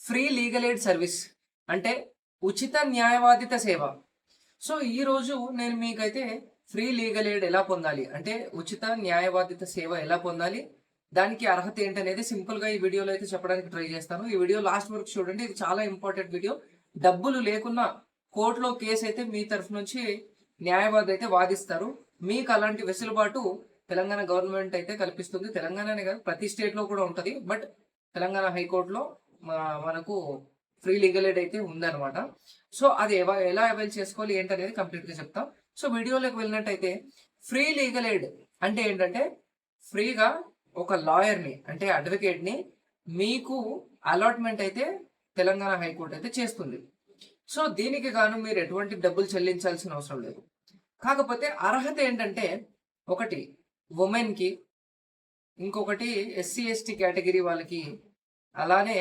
Free legal aid service అంటే ఉచిత న్యాయవాదిత సేవ. సో ఈరోజు నేను మీకైతే ఫ్రీ లీగల్ ఎయిడ్ ఎలా పొందాలి అంటే ఉచిత న్యాయవాదిత సేవ ఎలా పొందాలి, దానికి అర్హత ఏంటనేది సింపుల్గా ఈ వీడియోలో అయితే చెప్పడానికి ట్రై చేస్తాను. ఈ వీడియో లాస్ట్ వరకు చూడండి, ఇది చాలా ఇంపార్టెంట్ వీడియో. డబ్బులు లేకున్నా కోర్టులో కేసు అయితే మీ తరఫు నుంచి న్యాయవాది అయితే వాదిస్తారు. మీకు అలాంటి వెసులుబాటు తెలంగాణ గవర్నమెంట్ అయితే కల్పిస్తుంది. తెలంగాణనే కాదు, ప్రతి స్టేట్లో కూడా ఉంటుంది. బట్ తెలంగాణ హైకోర్టులో మనకు ఫ్రీ లీగల్ ఎయిడ్ అయితే ఉందన్నమాట. సో అది ఎలా అవైల్ చేసుకోవాలి ఏంటనేది కంప్లీట్గా చెప్తాం. సో వీడియోలోకి వెళ్ళినట్టయితే ఫ్రీ లీగల్ ఎయిడ్ అంటే ఏంటంటే ఫ్రీగా ఒక లాయర్ని అంటే అడ్వకేట్ని మీకు అలాట్మెంట్ అయితే తెలంగాణ హైకోర్టు అయితే చేస్తుంది. సో దీనికి గాను మీరు ఎటువంటి డబ్బులు చెల్లించాల్సిన అవసరం లేదు. కాకపోతే అర్హత ఏంటంటే ఒకటి ఉమెన్కి, ఇంకొకటి ఎస్సీ ఎస్టీ కేటగిరీ వాళ్ళకి, అలానే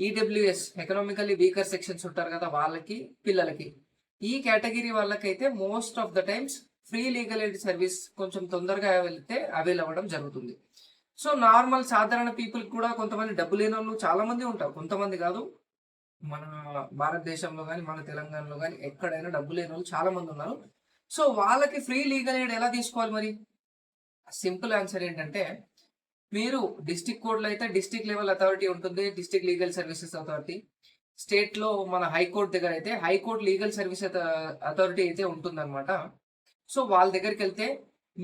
ఈడబ్ల్యూఎస్ ఎకనామికల్లీ వీకర్ సెక్షన్స్ ఉంటారు కదా వాళ్ళకి, పిల్లలకి. ఈ కేటగిరీ వాళ్ళకైతే most of the times free legal aid service కొంచెం తొందరగా వెళ్తే అవైల్ అవ్వడం జరుగుతుంది. సో నార్మల్ సాధారణ పీపుల్ కూడా కొంతమంది డబ్బు లేని వాళ్ళు చాలా మంది ఉంటారు, కొంతమంది కాదు. మన భారతదేశంలో కానీ మన తెలంగాణలో కానీ ఎక్కడైనా డబ్బు లేని వాళ్ళు చాలా మంది ఉన్నారు. సో వాళ్ళకి ఫ్రీ లీగల్ ఎయిడ్ ఎలా తీసుకోవాలి మరి? సింపుల్ ఆన్సర్ ఏంటంటే మీరు డిస్టిక్ కోర్టులో అయితే డిస్టిక్ లెవెల్ అథారిటీ ఉంటుంది, డిస్టిక్ లీగల్ సర్వీసెస్ అథారిటీ. స్టేట్లో మన హైకోర్టు దగ్గర అయితే హైకోర్టు లీగల్ సర్వీస్ అథారిటీ అయితే ఉంటుందన్నమాట. సో వాళ్ళ దగ్గరికి వెళ్తే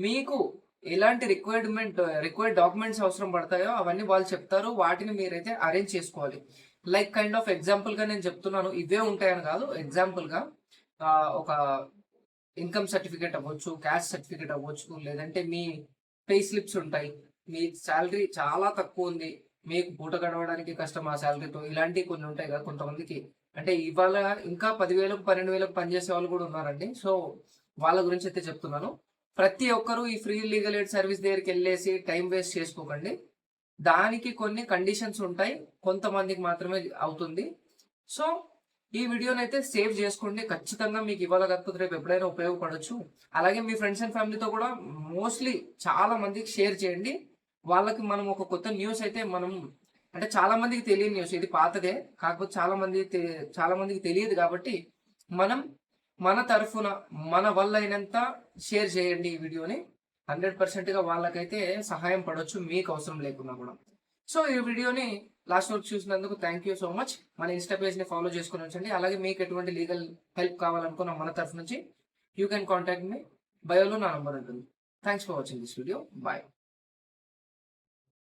మీకు ఎలాంటి రిక్వైర్డ్ డాక్యుమెంట్స్ అవసరం పడతాయో అవన్నీ వాళ్ళు చెప్తారు. వాటిని మీరైతే అరేంజ్ చేసుకోవాలి. లైక్ కైండ్ ఆఫ్ ఎగ్జాంపుల్గా నేను చెప్తున్నాను, ఇవే ఉంటాయని కాదు. ఎగ్జాంపుల్గా ఒక ఇన్కమ్ సర్టిఫికేట్ అవ్వచ్చు, క్యాస్ట్ సర్టిఫికేట్ అవ్వచ్చు, లేదంటే మీ పే స్లిప్స్ ఉంటాయి. మీ శాలరీ చాలా తక్కువ ఉంది, మీకు పూట గడవడానికి కష్టం ఆ శాలరీతో, ఇలాంటివి కొన్ని ఉంటాయి కదా కొంతమందికి. అంటే ఇవాళ ఇంకా 10,000 12,000 పనిచేసే వాళ్ళు కూడా ఉన్నారండి. సో వాళ్ళ గురించి అయితే చెప్తున్నాను. ప్రతి ఒక్కరూ ఈ ఫ్రీ లీగల్ ఎయిడ్ సర్వీస్ దగ్గరికి వెళ్ళేసి టైం వేస్ట్ చేసుకోకండి. దానికి కొన్ని కండిషన్స్ ఉంటాయి, కొంతమందికి మాత్రమే అవుతుంది. సో ఈ వీడియోని అయితే సేవ్ చేసుకోండి. ఖచ్చితంగా మీకు ఇవాళ కాకపోతే రేపు ఎప్పుడైనా ఉపయోగపడవచ్చు. అలాగే మీ ఫ్రెండ్స్ అండ్ ఫ్యామిలీతో కూడా మోస్ట్లీ చాలా మందికి షేర్ చేయండి. వాళ్ళకి మనం ఒక కొత్త న్యూస్ అయితే అంటే చాలా మందికి తెలియని న్యూస్, ఇది పాతదే కాకపోతే చాలా మందికి తెలియదు కాబట్టి మనం మన తరఫున మన వల్ల అయినంత షేర్ చేయండి ఈ వీడియోని. 100%గా వాళ్ళకైతే సహాయం పడవచ్చు, మీకు అవసరం లేకున్నా కూడా. సో ఈ వీడియోని లాస్ట్ వరకు చూసినందుకు థ్యాంక్ యూ సో మచ్. మన ఇన్స్టా పేజ్ని ఫాలో చేసుకుని ఉంచండి. అలాగే మీకు ఎటువంటి లీగల్ హెల్ప్ కావాలనుకున్న మన తరఫు నుంచి యూ కెన్ కాంటాక్ట్ మీ. బయోలో నా నంబర్ ఉంటుంది. Thanks for watching this video. Bye.